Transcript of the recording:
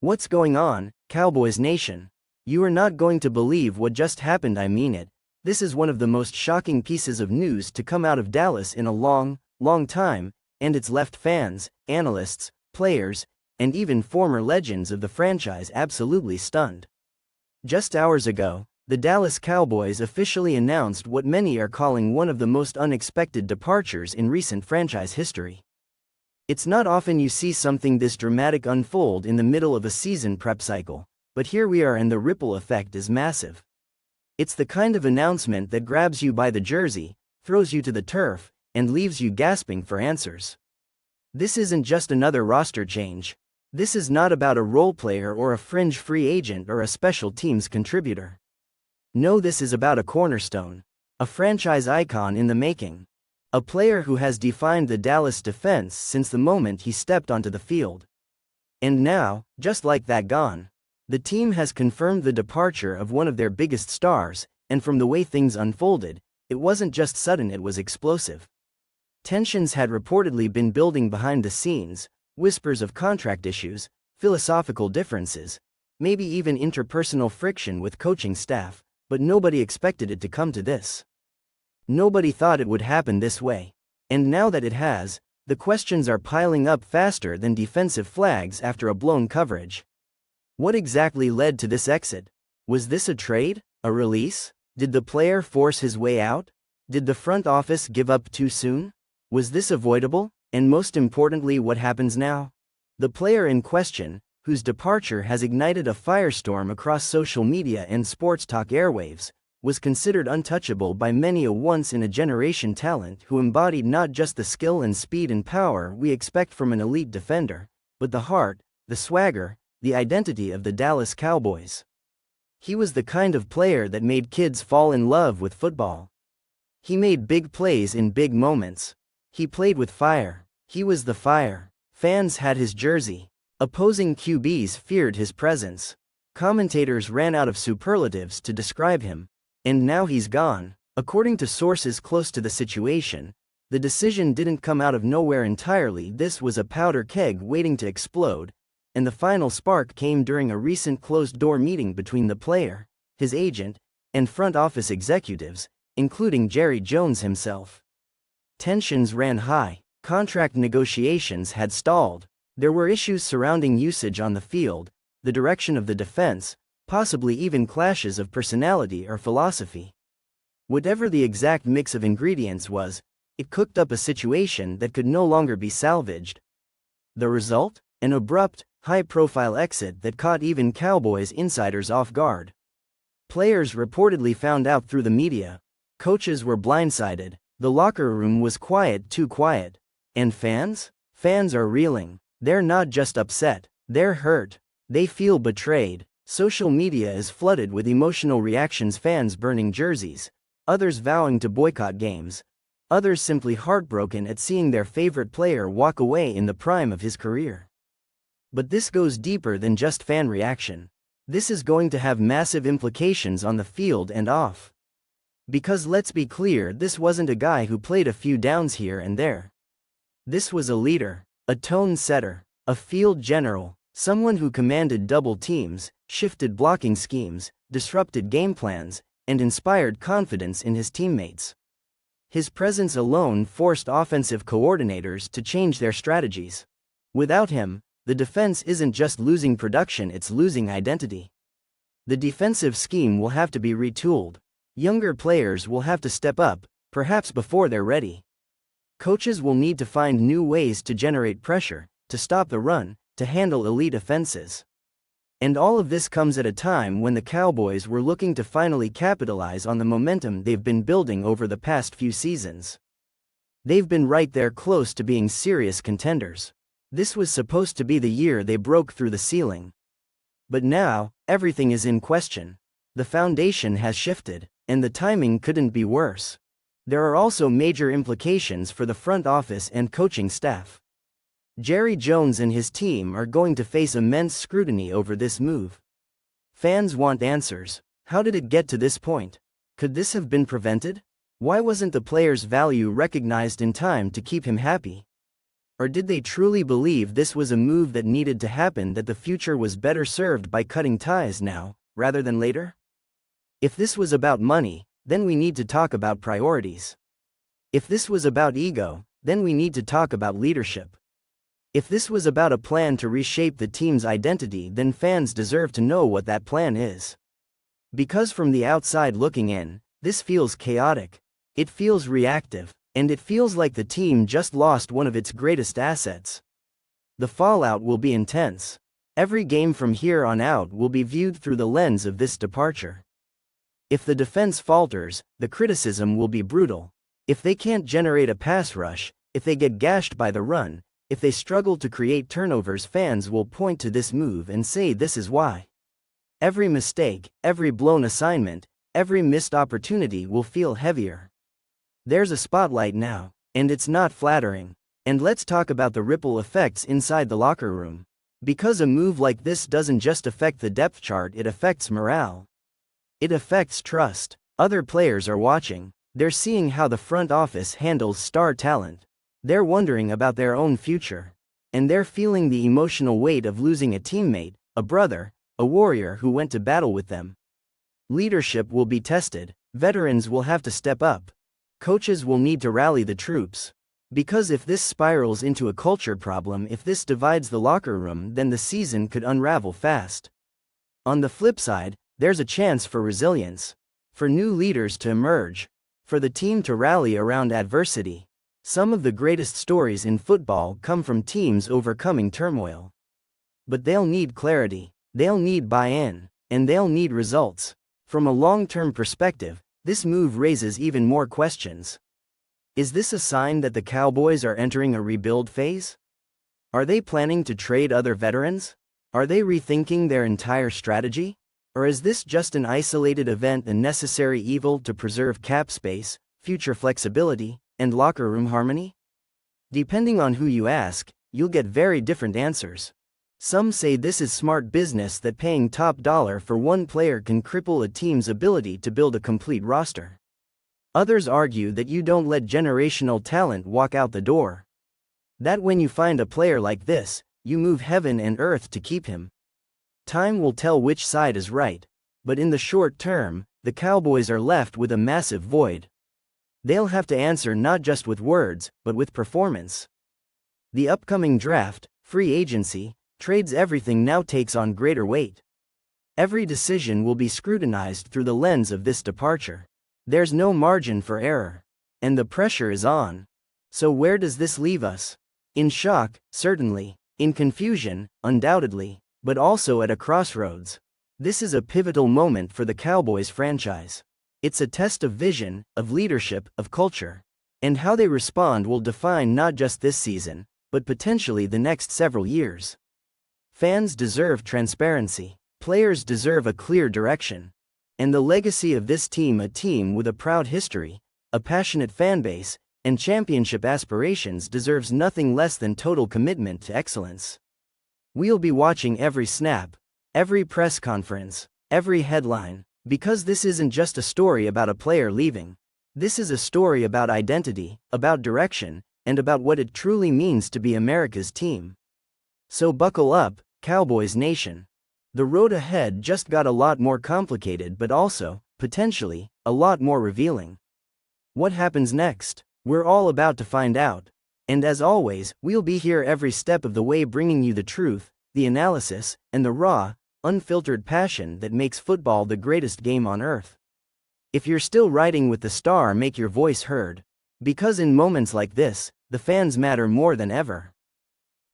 What's going on, Cowboys Nation? You are not going to believe what just happened, I mean it. This is one of the most shocking pieces of news to come out of Dallas in a long, long time, and it's left fans, analysts, players, and even former legends of the franchise absolutely stunned. Just hours ago, the Dallas Cowboys officially announced what many are calling one of the most unexpected departures in recent franchise history. It's not often you see something this dramatic unfold in the middle of a season prep cycle, but here we are and the ripple effect is massive. It's the kind of announcement that grabs you by the jersey, throws you to the turf, and leaves you gasping for answers. This isn't just another roster change. This is not about a role player or a fringe free agent or a special teams contributor. No, this is about a cornerstone, a franchise icon in the making. A player who has defined the Dallas defense since the moment he stepped onto the field. And now, just like that, gone. The team has confirmed the departure of one of their biggest stars, and from the way things unfolded, it wasn't just sudden, it was explosive. Tensions had reportedly been building behind the scenes, whispers of contract issues, philosophical differences, maybe even interpersonal friction with coaching staff, but nobody expected it to come to this. Nobody thought it would happen this way. And now that it has, the questions are piling up faster than defensive flags after a blown coverage. What exactly led to this exit? Was this a trade? A release? Did the player force his way out? Did the front office give up too soon? Was this avoidable? And most importantly, what happens now? The player in question, whose departure has ignited a firestorm across social media and sports talk airwaves, was considered untouchable by many, a once-in-a-generation talent who embodied not just the skill and speed and power we expect from an elite defender, but the heart, the swagger, the identity of the Dallas Cowboys. He was the kind of player that made kids fall in love with football. He made big plays in big moments. He played with fire. He was the fire. Fans had his jersey. Opposing QBs feared his presence. Commentators ran out of superlatives to describe him. And now he's gone. According to sources close to the situation, the decision didn't come out of nowhere entirely. This was a powder keg waiting to explode, and the final spark came during a recent closed-door meeting between the player, his agent, and front office executives, including Jerry Jones himself. Tensions ran high. Contract negotiations had stalled. There were issues surrounding usage on the field, the direction of the defense, possibly even clashes of personality or philosophy. Whatever the exact mix of ingredients was, it cooked up a situation that could no longer be salvaged. The result? An abrupt, high-profile exit that caught even Cowboys insiders off guard. Players reportedly found out through the media. Coaches were blindsided. The locker room was quiet, too quiet. And fans? Fans are reeling. They're not just upset. They're hurt. They feel betrayed. Social media is flooded with emotional reactions, fans burning jerseys, others vowing to boycott games, others simply heartbroken at seeing their favorite player walk away in the prime of his career. But this goes deeper than just fan reaction. This is going to have massive implications on the field and off. Because let's be clear, this wasn't a guy who played a few downs here and there. This was a leader, a tone setter, a field general, someone who commanded double teams, shifted blocking schemes, disrupted game plans, and inspired confidence in his teammates. His presence alone forced offensive coordinators to change their strategies. Without him, the defense isn't just losing production, it's losing identity. The defensive scheme will have to be retooled. Younger players will have to step up, perhaps before they're ready. Coaches will need to find new ways to generate pressure, to stop the run, to handle elite offenses. And all of this comes at a time when the Cowboys were looking to finally capitalize on the momentum they've been building over the past few seasons. They've been right there close to being serious contenders. This was supposed to be the year they broke through the ceiling. But now, everything is in question. The foundation has shifted, and the timing couldn't be worse. There are also major implications for the front office and coaching staff. Jerry Jones and his team are going to face immense scrutiny over this move. Fans want answers. How did it get to this point? Could this have been prevented? Why wasn't the player's value recognized in time to keep him happy? Or did they truly believe this was a move that needed to happen, that the future was better served by cutting ties now, rather than later? If this was about money, then we need to talk about priorities. If this was about ego, then we need to talk about leadership. If this was about a plan to reshape the team's identity, then fans deserve to know what that plan is. Because from the outside looking in, this feels chaotic. It feels reactive, and it feels like the team just lost one of its greatest assets. The fallout will be intense. Every game from here on out will be viewed through the lens of this departure. If the defense falters, the criticism will be brutal. If they can't generate a pass rush, if they get gashed by the run, if they struggle to create turnovers, fans will point to this move and say this is why. Every mistake, every blown assignment, every missed opportunity will feel heavier. There's a spotlight now, and it's not flattering. And let's talk about the ripple effects inside the locker room. Because a move like this doesn't just affect the depth chart, it affects morale. It affects trust. Other players are watching. They're seeing how the front office handles star talent. They're wondering about their own future. And they're feeling the emotional weight of losing a teammate, a brother, a warrior who went to battle with them. Leadership will be tested. Veterans will have to step up. Coaches will need to rally the troops. Because if this spirals into a culture problem, if this divides the locker room, then the season could unravel fast. On the flip side, there's a chance for resilience. For new leaders to emerge. For the team to rally around adversity. Some of the greatest stories in football come from teams overcoming turmoil. But they'll need clarity, they'll need buy-in, and they'll need results. From a long-term perspective, this move raises even more questions. Is this a sign that the Cowboys are entering a rebuild phase? Are they planning to trade other veterans? Are they rethinking their entire strategy? Or is this just an isolated event, a necessary evil to preserve cap space, future flexibility, and locker room harmony? Depending on who you ask, you'll get very different answers. Some say this is smart business, that paying top dollar for one player can cripple a team's ability to build a complete roster. Others argue that you don't let generational talent walk out the door. That when you find a player like this, you move heaven and earth to keep him. Time will tell which side is right, but in the short term, the Cowboys are left with a massive void. They'll have to answer not just with words, but with performance. The upcoming draft, free agency, trades, everything now takes on greater weight. Every decision will be scrutinized through the lens of this departure. There's no margin for error. And the pressure is on. So where does this leave us? In shock, certainly. In confusion, undoubtedly. But also at a crossroads. This is a pivotal moment for the Cowboys franchise. It's a test of vision, of leadership, of culture. And how they respond will define not just this season, but potentially the next several years. Fans deserve transparency. Players deserve a clear direction. And the legacy of this team, a team with a proud history, a passionate fanbase, and championship aspirations, deserves nothing less than total commitment to excellence. We'll be watching every snap, every press conference, every headline, because this isn't just a story about a player leaving. This is a story about identity, about direction, and about what it truly means to be America's team. So buckle up, Cowboys Nation. The road ahead just got a lot more complicated, but also, potentially, a lot more revealing. What happens next? We're all about to find out. And as always, we'll be here every step of the way, bringing you the truth, the analysis, and the raw, unfiltered passion that makes football the greatest game on earth. If you're still riding with the star, make your voice heard. Because in moments like this, the fans matter more than ever.